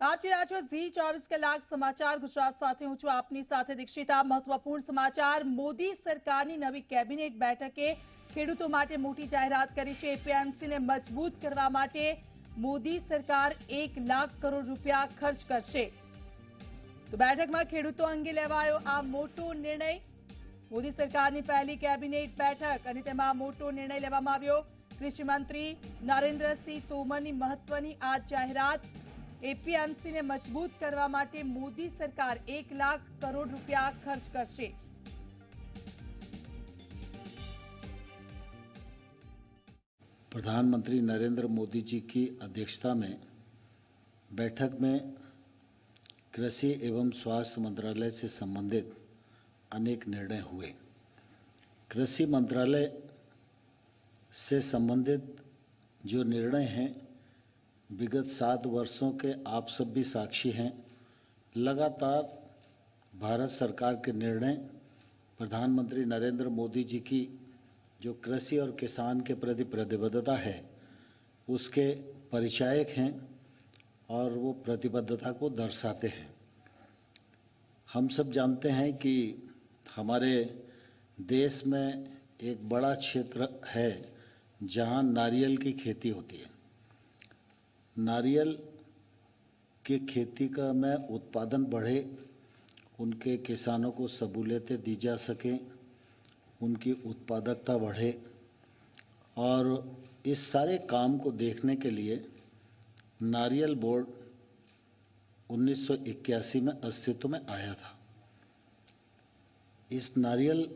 આપની રાજો ઝી 24 કલાક સમાચાર ગુજરાત સાથે હું છું આપની સાથે દીક્ષિતા। મહત્વપૂર્ણ સમાચાર, મોદી સરકારની નવી કેબિનેટ બેઠકે ખેડૂતો માટે મોટી જાહેરાત કરી છે। એપીએમસીને મજબૂત કરવા માટે મોદી સરકાર 1 લાખ કરોડ રૂપિયા ખર્ચ કરશે। તો બેઠકમાં ખેડૂતો અંગે લેવાયો આ મોટો નિર્ણય। મોદી સરકારની પહેલી કેબિનેટ બેઠક અને તેમાં મોટો નિર્ણય લેવામાં આવ્યો। કૃષિ મંત્રી નરેન્દ્રસિંહ તોમરની મહત્વની આ જાહેરાત। एपीएमसी ने मजबूत करवा माटे मोदी सरकार 1 लाख करोड़ रुपया खर्च करशे। प्रधानमंत्री नरेंद्र मोदी जी की अध्यक्षता में बैठक में कृषि एवं स्वास्थ्य मंत्रालय से संबंधित अनेक निर्णय हुए। कृषि मंत्रालय से संबंधित जो निर्णय हैं, विगत 7 वर्षों के आप सब भी साक्षी हैं। लगातार भारत सरकार के निर्णय, प्रधानमंत्री नरेंद्र मोदी जी की जो कृषि और किसान के प्रति प्रतिबद्धता है, उसके परिचायक हैं और वो प्रतिबद्धता को दर्शाते हैं। हम सब जानते हैं कि हमारे देश में एक बड़ा क्षेत्र है जहां नारियल की खेती होती है। नारियल की खेती का में उत्पादन बढ़े, उनके किसानों को सहूलियतें दी जा सकें, उनकी उत्पादकता बढ़े, और इस सारे काम को देखने के लिए नारियल बोर्ड 1981 में अस्तित्व में आया था। इस नारियल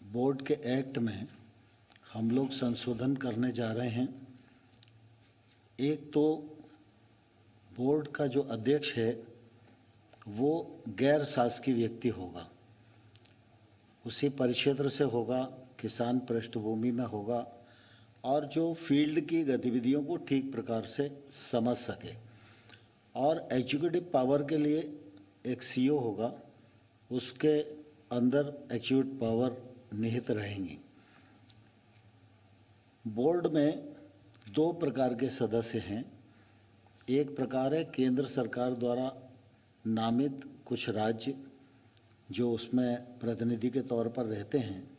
बोर्ड के एक्ट में हम लोग संशोधन करने जा रहे हैं। एक तो बोर्ड का जो अध्यक्ष है वो गैर शासकीय व्यक्ति होगा, उसी परिक्षेत्र से होगा, किसान पृष्ठभूमि में होगा और जो फील्ड की गतिविधियों को ठीक प्रकार से समझ सके। और एग्जीक्यूटिव पावर के लिए एक सीईओ होगा, उसके अंदर एग्जीक्यूटिव पावर निहित रहेंगी। बोर्ड में 2 प्रकार के सदस्य हैं। एक प्रकार है केंद्र सरकार द्वारा नामित कुछ राज्य जो उसमें प्रतिनिधि के तौर पर रहते हैं।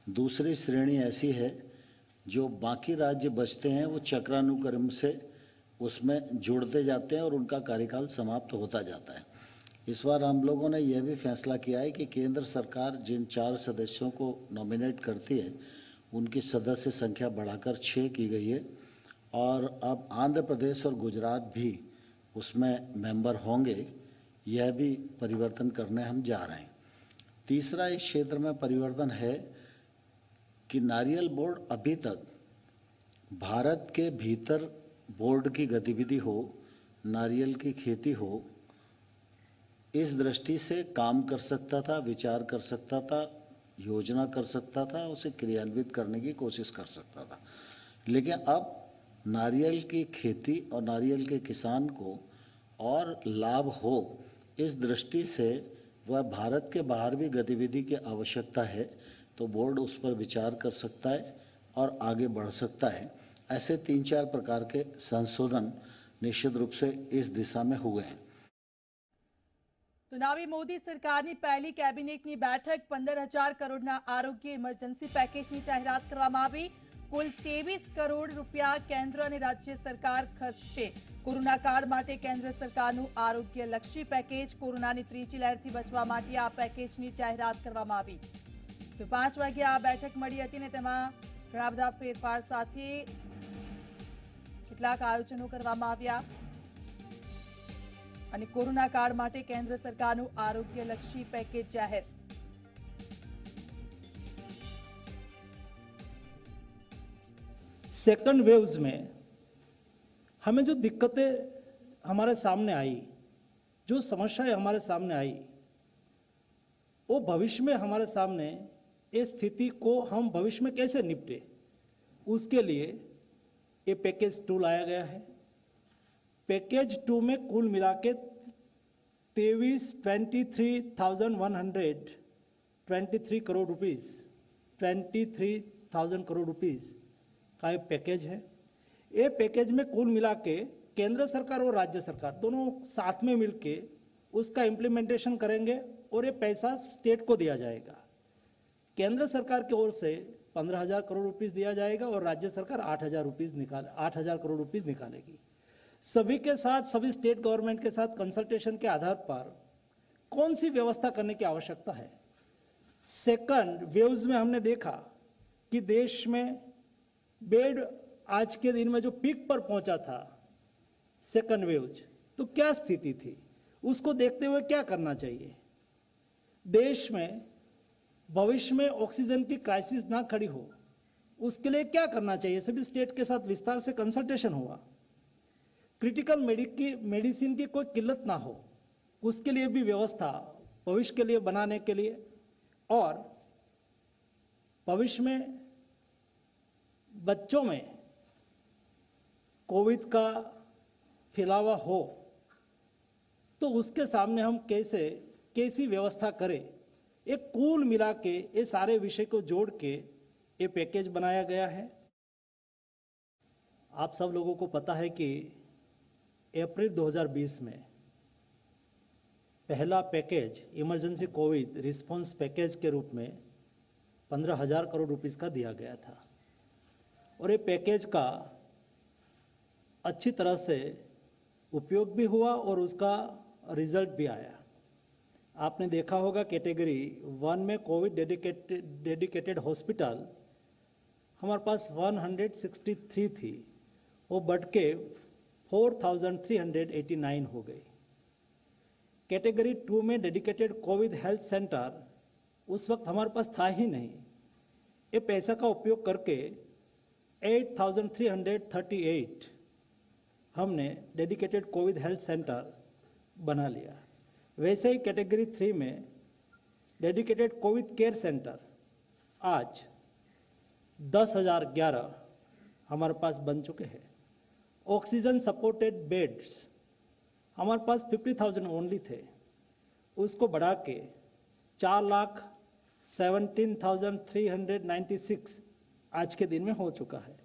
दूसरी श्रेणी ऐसी है जो बाकी राज्य बचते हैं, वो चक्रानुक्रम से उसमें जुड़ते जाते हैं और उनका कार्यकाल समाप्त होता जाता है। इस बार हम लोगों ने यह भी फैसला किया है कि केंद्र सरकार जिन 4 सदस्यों को नॉमिनेट करती है, उनकी सदस्य संख्या बढ़ाकर 6 की गई है और अब आंध्र प्रदेश और गुजरात भी उसमें मेंबर होंगे। यह भी परिवर्तन करने हम जा रहे हैं। तीसरा इस क्षेत्र में परिवर्तन है कि नारियल बोर्ड अभी तक भारत के भीतर बोर्ड की गतिविधि हो, नारियल की खेती हो, इस दृष्टि से काम कर सकता था, विचार कर सकता था, योजना कर सकता था, उसे क्रियान्वित करने की कोशिश कर सकता था। लेकिन अब नारियल की खेती और नारियल के किसान को और लाभ हो, इस दृष्टि से वह भारत के बाहर भी गतिविधि की आवश्यकता है, तो बोर्ड उस पर विचार कर सकता है और आगे बढ़ सकता है। ऐसे 3-4 प्रकार के संशोधन निश्चित रूप से इस दिशा में हुए हैं। तो नवी मोदी सरकारनी पहली केबिनेटनी बैठक 15,000 करोड़ना आरोग्य इमरजन्सी पेकेजनी जाहेरात करवामां आवी। कुल 23 करोड़ रूपिया केंद्र और राज्य सरकार खर्चशे। कोरोना काळ माटे केंद्र सरकारनुं आरोग्यलक्षी पेकेज। कोरोनानी त्रीजी लहरथी बचवा माटे आ पेकेजनी जाहेरात करवामां आवी। तो 5 वागे आ बैठक मळी हती ने तेमां घणा बधा फेरफार साथे કેટલાક આયોજનો કરવામાં આવ્યા અને કોરોના કાળ માટે કેન્દ્ર સરકારનું આરોગ્યલક્ષી પેકેજ જાહેર। सेकंड वेव्स में हमें जो दिक्कतें हमारे सामने आई, जो समस्याएं हमारे सामने आई, वो भविष्य में हमारे सामने इस स्थिति को हम भविष्य में कैसे निपटे, उसके लिए ये पैकेज 2 लाया गया है। पैकेज 2 में कुल मिला के 23,123 करोड़ रुपीस 23,000 करोड़ रुपीस का एक पैकेज है। ये पैकेज में कुल मिला के केंद्र सरकार और राज्य सरकार दोनों साथ में मिलके उसका इम्प्लीमेंटेशन करेंगे और ये पैसा स्टेट को दिया जाएगा। केंद्र सरकार की ओर से 15,000 करोड़ रुपीस दिया जाएगा और राज्य सरकार 8,000 करोड़ रुपीस निकालेगी। सभी के साथ, सभी स्टेट गवर्नमेंट के साथ कंसल्टेशन के आधार पर कौन सी व्यवस्था करने की आवश्यकता है। सेकंड वेव्स में हमने देखा कि देश में बेड आज के दिन में जो पीक पर पहुंचा था सेकंड वेव्स, तो क्या स्थिति थी, उसको देखते हुए क्या करना चाहिए। देश में भविष्य में ऑक्सीजन की क्राइसिस ना खड़ी हो, उसके लिए क्या करना चाहिए। सभी स्टेट के साथ विस्तार से कंसल्टेशन हुआ। क्रिटिकल मेडिसिन की कोई किल्लत ना हो, उसके लिए भी व्यवस्था भविष्य के लिए बनाने के लिए, और भविष्य में बच्चों में कोविड का फैलावा हो तो उसके सामने हम कैसी व्यवस्था करें। एक कुल मिला के ये सारे विषय को जोड़ के ये पैकेज बनाया गया है। आप सब लोगों को पता है कि अप्रैल 2020 में पहला package emergency Covid response package के रूप में 15,000 करोड़ रुपीस का दिया गया था और ये पैकेज का अच्छी तरह से उपयोग भी हुआ और उसका रिजल्ट भी आया। आपने देखा होगा कैटेगरी 1 में कोविड डेडिकेटेड हॉस्पिटल हमारे पास 163 थी, वो बढ़ के 4,389 हो गई। कैटेगरी 2 में डेडिकेटेड कोविड हेल्थ सेंटर उस वक्त हमारे पास था ही नहीं। ये पैसा का उपयोग करके 8,338 हमने डेडिकेटेड कोविड हेल्थ सेंटर बना लिया। वैसे ही कैटेगरी 3 में डेडिकेटेड कोविड केयर सेंटर आज 10,011 हमारे पास बन चुके हैं। ऑक्सीजन सपोर्टेड बेड्स हमारे पास 50,000 ओनली थे, उसको बढ़ा के 4,17,396 आज के दिन में हो चुका है।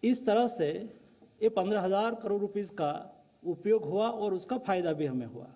इस तरह से ये 15,000 करोड़ रुपीस का उपयोग हुआ और उसका फायदा भी हमें हुआ।